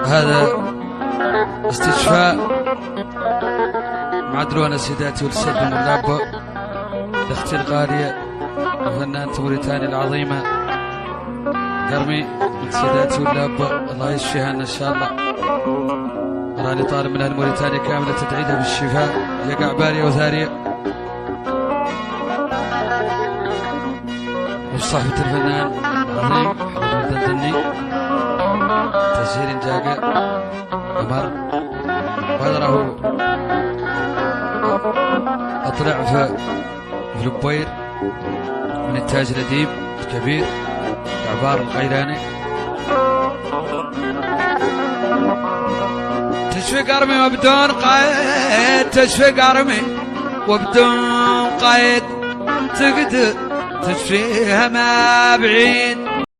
هذا استشفاء معدلونا سيداتي والسادة الملابة لاختي الغالية وفنانة موريتانيا العظيمة قرمي سيداتي واللابة، الله يشفيها إن شاء الله. راني طالب منها الموريتانيا كاملة تدعيها بالشفاء، هي قعبارية وثارية. وصحبة الفنان العظيم حمد الدندني، تسجيل جاقة عمر. وهذا راهو أطلع في البوير من التاج الأديب الكبير عبار الغيلاني. تشفي قرمي وبدون قيد، تشفي قرمي وبدون قيد، تقدر تشفيها ما بعيد.